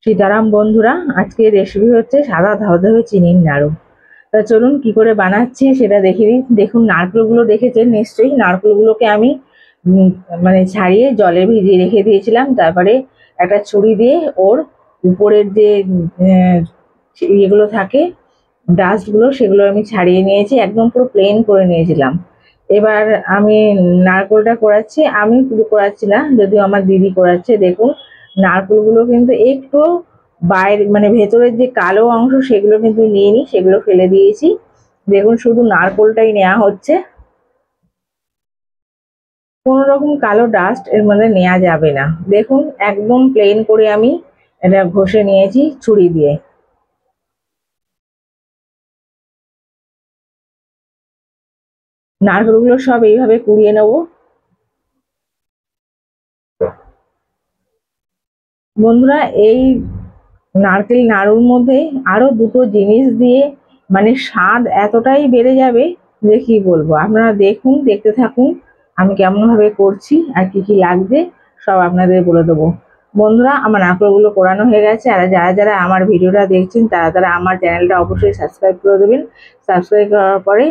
সীতারাম বন্ধুরা, আজকে রেসিপি হচ্ছে সাদা ধবধবে চিনির নাড়ু। তা চলুন কি করে বানাচ্ছি সেটা দেখে দিই। দেখুন, নারকেলগুলো দেখেছেন নিশ্চয়ই। নারকেলগুলোকে আমি উম, ছাড়িয়ে জলে ভিজিয়ে রেখে দিয়েছিলাম। তারপরে একটা ছুরি দিয়ে ওর উপরের যে ইয়েগুলো থাকে, ডাস্টগুলো, সেগুলো আমি ছাড়িয়ে নিয়েছি। একদম পুরো প্লেন করে নিয়েছিলাম। এবার আমি নারকেলটা কোড়াচ্ছি। আমি পুরো কোড়াচ্ছি না, যদিও আমার দিদি কোড়াচ্ছে। দেখুন, নারকেলগুলো কিন্তু একটু বাইরে, মানে ভেতরের যে কালো অংশ সেগুলো কিন্তু নিইনি, সেগুলো ফেলে দিয়েছি। দেখুন, শুধু নারকেলটাই নেওয়া হচ্ছে। কোনো রকম কালো ডাস্ট এর মধ্যে নেওয়া যাবে না। দেখুন, একদম প্লেন করে আমি এটা ঘষে নিয়েছি ছুরি দিয়ে। নারকেলগুলো সব এইভাবে কুড়িয়ে নেবো। বন্ধুরা, এই নারকেল নাড়ুর মধ্যে আরো দুটো জিনিস দিয়ে মানে স্বাদ এতটাই বেড়ে যাবে যে কি বলবো। আপনারা দেখুন, দেখতে থাকুন আমি কেমন ভাবে করছি আর কি কি লাগছে সব আপনাদের বলে দেবো। বন্ধুরা, আমার নারকেলগুলো কোরানো হয়ে গেছে। আর যারা যারা আমার ভিডিওটা দেখছেন তারা তারা আমার চ্যানেলটা অবশ্যই সাবস্ক্রাইব করে দেবেন। সাবস্ক্রাইব করার পরে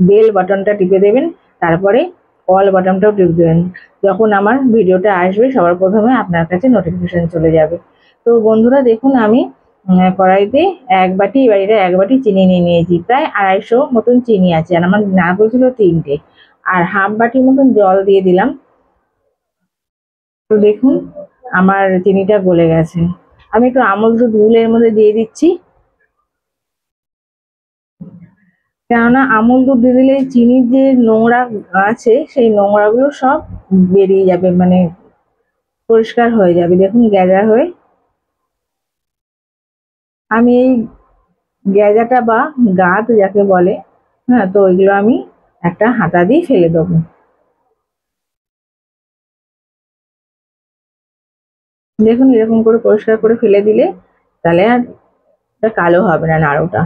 বেল বাটনটা টিপে দেবেন। তারপরে অল বাটনটাও টিপে দেবেন। যখন আমার ভিডিওটা আসবে সবার প্রথমে আপনার কাছে নোটিফিকেশন চলে যাবে। তো বন্ধুরা দেখুন, আমি কড়াইতে এক বাটি, এবার এটা এক বাটি চিনি নিয়ে নিয়েছি। প্রায় 250 মতন চিনি আছে, আর আমার নারকেল ছিল 3টে। আর হাফ বাটি মতন জল দিয়ে দিলাম। তো দেখুন, আমার চিনিটা গলে গেছে। আমি একটু আমল দুধ গুলের মধ্যে দিয়ে দিচ্ছি, কেননা আমল দুধ দিয়ে দিলে চিনির যে নোংরা আছে সেই নোংরাগুলো সব বেরিয়ে যাবে, মানে পরিষ্কার হয়ে যাবে। দেখুন, গ্যাজা হয়ে আমি এই গ্যাজাটা বা গাঁত যাকে বলে, হ্যাঁ, তো ওইগুলো আমি একটা হাতা দিয়ে ফেলে দেবো। দেখুন, এরকম করে পরিষ্কার করে ফেলে দিলে তাহলে আর এটা কালো হবে না নাড়ুটা।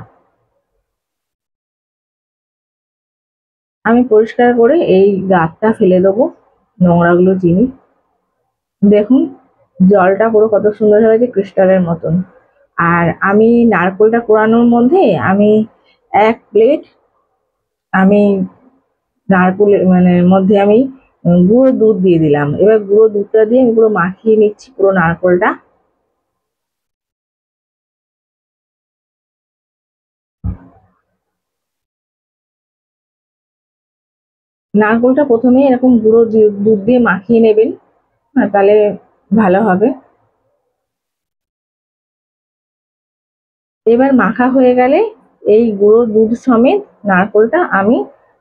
আমি পরিষ্কার করে এই গাঁতটা ফেলে দেবো, নোংরাগুলো চিনি। দেখুন, জলটা পুরো কত সুন্দর হয়েছে, ক্রিস্টালের মতন। আর আমি নারকেলটা কোরানোর মধ্যে আমি 1 প্লেট আমি নারকেলের মানে মধ্যে আমি গুঁড়ো দুধ দিয়ে দিলাম। এবার গুঁড়ো দুধটা দিয়ে আমি পুরো মাখিয়ে নিচ্ছি পুরো নারকেলটা। নারকেলটা প্রথমে এরকম গুঁড়ো দুধ দিয়ে মাখিয়ে নেবেন, হ্যাঁ, তাহলে ভালো হবে। এবার মাখা হয়ে গেলে এই গুঁড়ো দুধ সমেত নারকেলটা আমি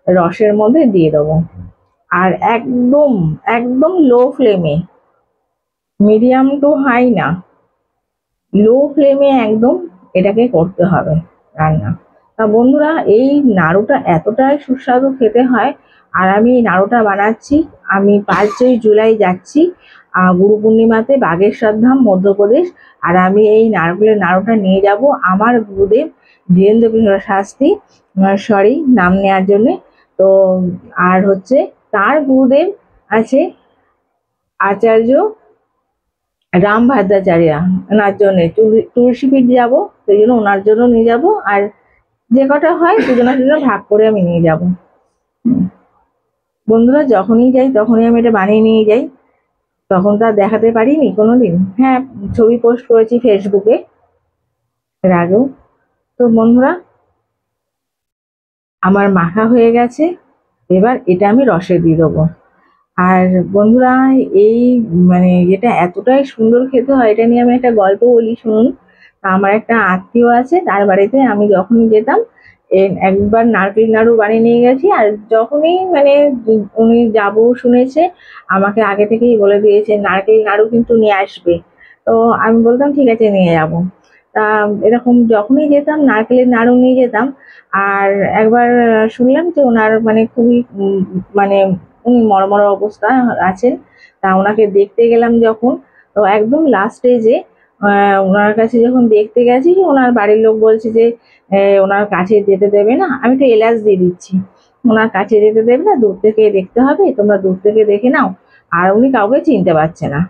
রসের মধ্যে দিয়ে দেবো। আর একদম একদম লো ফ্লেমে, মিডিয়াম টু হাই না, লো ফ্লেমে একদম এটাকে করতে হবে রান্না। তা বন্ধুরা, এই নাড়ুটা এতটাই সুস্বাদু খেতে হয়। আর আমি এই নাড়ুটা বানাচ্ছি, আমি 5ই জুলাই যাচ্ছি গুরু পূর্ণিমাতে বাগেশ্বর ধাম, মধ্যপ্রদেশ। আর আমি এই নারকেলের নাড়ুটা নিয়ে যাব আমার গুরুদেব ধীরেন্দ্র কিশোর শাস্ত্রী, সরি, নাম নেওয়ার জন্যে। তো আর হচ্ছে তার গুরুদেব আছে আচার্য রাম ভদ্রাচার্য, ওনার জন্য তুলসীপীঠ যাব, সেই জন্য ওনার জন্য নিয়ে যাব। আর যে কটা হয় দুজনের জন্য ভাগ করে আমি নিয়ে যাব। বন্ধুরা, যখনই যাই তখনই আমি এটা বানিয়ে নিয়ে যাই। তখন তো আর দেখাতে পারিনি কোনোদিন। হ্যাঁ, ছবি পোস্ট করেছি ফেসবুকে এর আগেও। তো বন্ধুরা, আমার মাখা হয়ে গেছে। এবার এটা আমি রসে দিয়ে দেবো। আর বন্ধুরা, এই মানে এটা এতটাই সুন্দর খেতে হয়, এটা নিয়ে আমি একটা গল্প বলি, শুনুন। আমার একটা আত্মীয় আছে, তার বাড়িতে আমি যখনই যেতাম একবার নারকেল নাড়ু বানিয়ে নিয়ে গেছি। আর যখনই মানে উনি যাবো শুনেছে, আমাকে আগে থেকেই বলে দিয়েছে নারকেল নাড়ু কিন্তু নিয়ে আসবে। তো আমি বলতাম ঠিক আছে, নিয়ে যাব। তা এরকম যখনই যেতাম নারকেলের নাড়ু নিয়ে যেতাম। আর একবার শুনলাম যে ওনার মানে খুবই মানে উনি মরমর অবস্থায় আছেন। তা ওনাকে দেখতে গেলাম যখন, তো একদম লাস্ট স্টেজে ওনার কাছে যখন দেখতে গেছি, ওনার বাড়ির লোক বলছে যে ওনার কাছে যেতে দেবে না। আমি তো এলাচ দিয়ে দিচ্ছি, ওনার কাছে যেতে দেবে না, দূর থেকে দেখতে হবে, তোমরা দূর থেকে দেখে নাও। আর উনি কাউকে চিনতে পারছে না।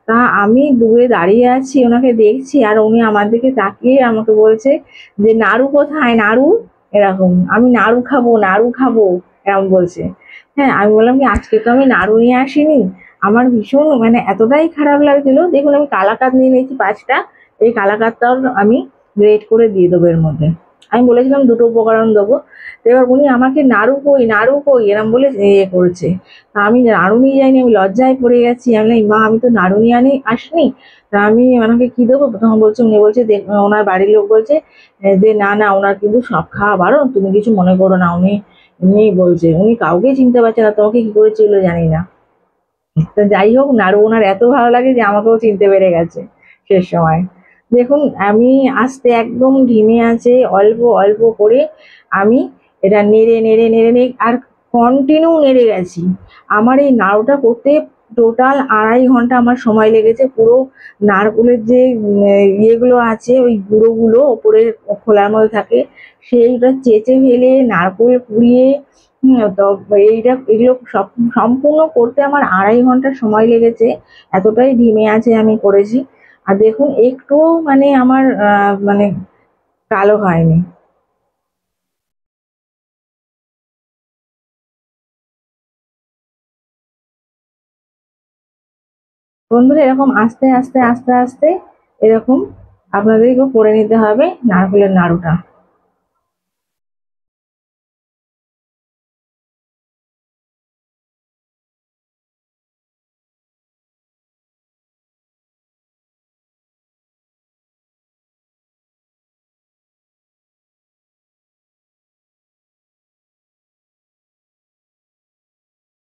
তা আমি দূরে দাঁড়িয়ে আছি, ওনাকে দেখছি, আর উনি আমার দিকে তাকিয়ে আমাকে বলছে যে নাড়ু কোথায়, নাড়ু, এরকম, আমি নাড়ু খাবো, নাড়ু খাবো, এরকম বলছে। হ্যাঁ, আমি বললাম কি আজকে তো আমি নাড়ু নিয়ে আসিনি। আমার ভীষণ মানে এতটাই খারাপ লাগছিল। দেখুন আমি কালাকাঁদ নিয়ে নিয়েছি 5টা, এই কালাকাঁদটাও আমি গ্রেট করে দিয়ে দেবো এর মধ্যে। আমি বলেছিলাম দুটো উপকরণ দেবো। তো এবার উনি আমাকে নাড়ু কই, নাড়ু কই, এরম বলে করছে। তা আমি নাড়ু নিয়ে যাইনি, আমি লজ্জায় পড়ে গেছি। আমি বললাম, মা আমি তো নাড়ু নিয়ে আসিনি। তা আমি ওনাকে কি দেবো, তখন বলছে, উনি বলছে ওনার বাড়ির লোক বলছে যে না না, ওনার কিন্তু সব খাওয়া বারণ, তুমি কিছু মনে করো না। উনি এমনি বলছে, উনি কাউকে চিনতে পারছে না, তোমাকে কি করে চিনলো জানি না। তো যাই হোক, নাড়ু ওনার এত ভালো লাগে যে আমাকেও চিনতে পেরে গেছে শেষ সময়। দেখুন আমি আস্তে একদম ধিমে আছে, অল্প অল্প করে আমি এটা নেড়ে নেড়ে নেড়ে নেড়ে আর কন্টিনিউ নেড়ে গেছি। আমার এই নাড়ুটা করতে টোটাল 2.5 ঘন্টা আমার সময় লেগেছে। পুরো নারকেলের যে ইয়েগুলো আছে, ওই গুঁড়োগুলো ওপরে খোলার মধ্যে থাকে, সেইটা চেঁচে ফেলে নারকেল কুড়িয়ে, তো এগুলো সব সম্পূর্ণ করতে আমার 2.5 ঘন্টা সময় লেগেছে। এতটাই ধিমে আছে আমি করেছি। আর দেখুন একটুও মানে আমার মানে কালো হয়নি। বন্ধুরা এরকম আস্তে আস্তে আস্তে আস্তে এরকম আপনাদেরকেও করে নিতে হবে নারকেলের নাড়ুটা।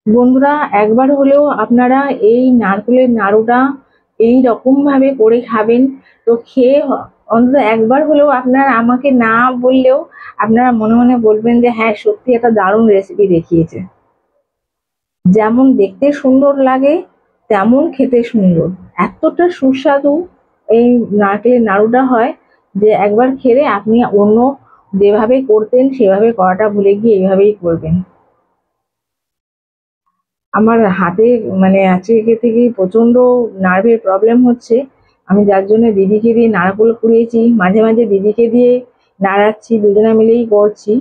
বন্ধুরা একবার হলেও আপনারা এই নারকেলের নাড়ুটা এই রকম ভাবে করে খাবেন। তো খেয়ে অন্তত একবার হলেও আপনারা আমাকে না বললেও আপনারা মনে মনে বলবেন যে হ্যাঁ সত্যি একটা দারুণ রেসিপি দেখিয়েছে। যেমন দেখতে সুন্দর লাগে তেমন খেতে সুন্দর, এতটা সুস্বাদু এই নারকেলের নাড়ুটা হয় যে একবার খেলে আপনি অন্য যেভাবে করতেন সেভাবে করাটা ভুলে গিয়ে এইভাবেই করবেন। আমার হাতে মানে আজকে থেকে প্রচন্ড নার্ভের প্রবলেম হচ্ছে। আমি যার জন্য দিদিকে দিয়ে নাড়াকুলো কুড়িয়েছি, মাঝে মাঝে দিদিকে দিয়ে নাড়াচ্ছি, দুজনে মিলেই করছি।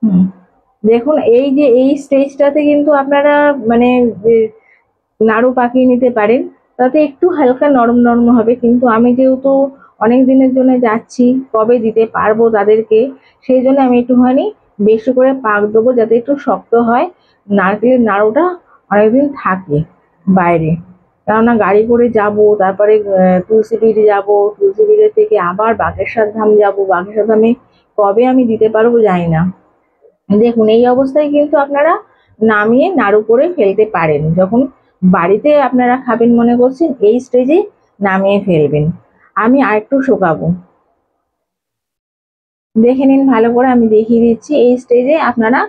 হুম, দেখুন এই যে এই স্টেজটাতে কিন্তু আপনারা মানে নাড়ু পাকিয়ে নিতে পারেন, তাতে একটু হালকা নরম নরম হবে। কিন্তু আমি যেহেতু অনেক দিনের জন্য যাচ্ছি, কবে দিতে পারবো তাদেরকে, সেই জন্য আমি একটুখানি বেশি করে পাক দেবো যাতে একটু শক্ত হয়, নারকেলের নাড়ুটা অনেকদিন থাকে বাইরে। কেননা গাড়ি করে যাব, তারপরে তুলসীপিড়ি যাব, তুলসীপিড়ি থেকে আবার বাগেশ্বর ধাম যাব, বাগেশ্বর ধামে কবে আমি দিতে পারবো জানি না। দেখুন এই অবস্থায় কিন্তু আপনারা নামিয়ে নাড়ু করে ফেলতে পারেন। যখন বাড়িতে আপনারা খাবেন মনে করছেন, এই স্টেজে নামিয়ে ফেলবেন। আমি আরেকটু শোকাবো, দেখে নিন ভালো করে, আমি দেখিয়ে দিচ্ছি। এই স্টেজে আপনারা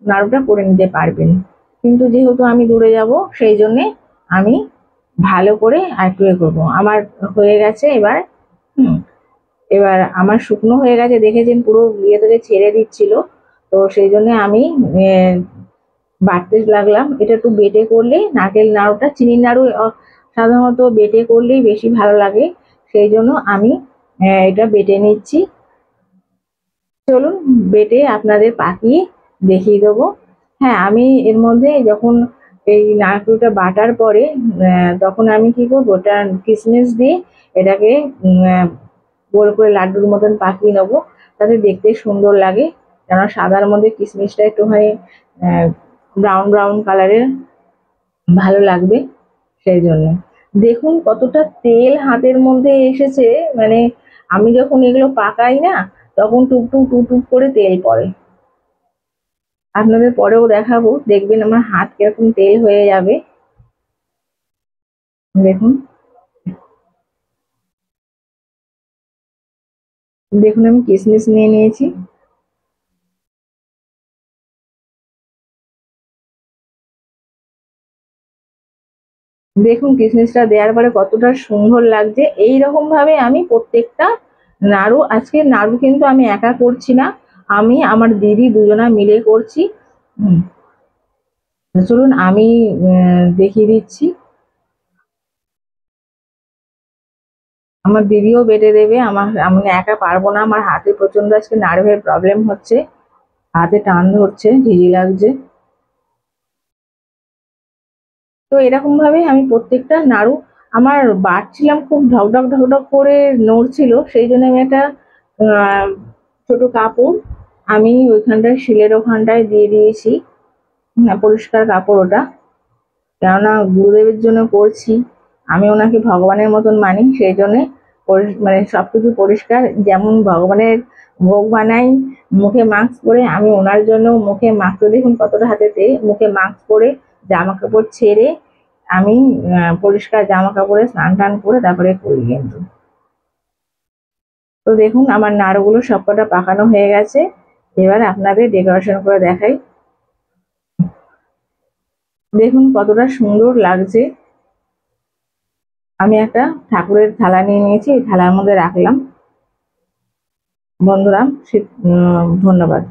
নাড়ুটা করে নিতে পারবেন। কিন্তু যেহেতু আমি দূরে যাব সেই জন্যে আমি ভালো করে আরেকটু করবো। আমার হয়ে গেছে এবার। হুম, এবার আমার শুকনো হয়ে গেছে, দেখেছেন পুরো ইয়ে থেকে ছেড়ে দিচ্ছিল। তো সেই জন্য আমি বাটতে লাগলাম। এটা একটু বেটে করলে নারকেল নাড়ুটা, চিনির নাড়ু সাধারণত বেটে করলেই বেশি ভালো লাগে, সেই জন্য আমি এটা বেটে নিচ্ছি। চলুন বেটে আপনাদের পাকিয়ে দেখিয়ে দেবো। হ্যাঁ, আমি এর মধ্যে যখন এই নারকেলটা বাটার পরে তখন আমি কি করবো, ওটা কিশমিশ দিয়ে এটাকে গোল করে লাড্ডুর মতন পাকিয়ে নেবো, তাতে দেখতে সুন্দর লাগে। কেননা সাদার মধ্যে কিশমিশটা একটুখানি ব্রাউন ব্রাউন কালারের ভালো লাগবে, সেই জন্য। দেখুন কতটা তেল হাতের মধ্যে এসেছে, মানে আমি যখন এগুলো পাকাই না তখন টুকটুক টুকটুক করে তেল পড়ে। আপনাদের পরেও দেখাবো, দেখবেন আমার হাত কিরকম তেল হয়ে যাবে। দেখুন, দেখুন আমি কিশমিশ নিয়ে নিয়েছি। দেখুন কিশমিশটা দেওয়ার পরে কতটা সুন্দর লাগছে। এই রকম ভাবে আমি প্রত্যেকটা নাড়ু, আজকে নাড়ু কিন্তু আমি একা করছি না, আমি আমার দিদি দুজনা মিলে করছি। হুম, চলুন আমি দেখিয়ে দিচ্ছি। আমার দিদিও বেটে দেবে, আমি একা পারবো না, আমার হাতে প্রচন্ড আজকে নার্ভের প্রবলেম হচ্ছে, হাতে টান ধরছে, ঝিঝি লাগছে। তো এরকম ভাবে আমি প্রত্যেকটা নাড়ু আমার বাটছিলাম, খুব ঢকঢক ঢকঢক করে নড়ছিল, সেই জন্য আমি একটা আহ, ছোট কাপড় আমি ওইখানটায় শিলের ওখানটায় দিয়ে দিয়েছি, পরিষ্কার কাপড় ওটা, কেননা গুরুদেবের জন্য করছি, আমি ওনাকে ভগবানের মতন মানি, সেই জন্যে মানে সবকিছু পরিষ্কার, যেমন ভগবানের ভোগ বানাই মুখে মাস্ক পরে, আমি ওনার জন্য মুখে মাস্ক, দেখুন কতটা হাতেতে, মুখে মাস্ক পরে জামা কাপড় ছেড়ে আমি পরিষ্কার জামা কাপড়ে স্নান টান করে তারপরে করি কিন্তু। তো দেখুন আমার নাড়ুগুলো সবকটা পাকানো হয়ে গেছে, এবার আপনাদের ডেকোরেশন করে দেখাই, দেখুন কতটা সুন্দর লাগছে। আমি একটা ঠাকুরের থালা নিয়ে নিয়েছি, এই থালার মধ্যে রাখলাম। বন্ধুরা ধন্যবাদ।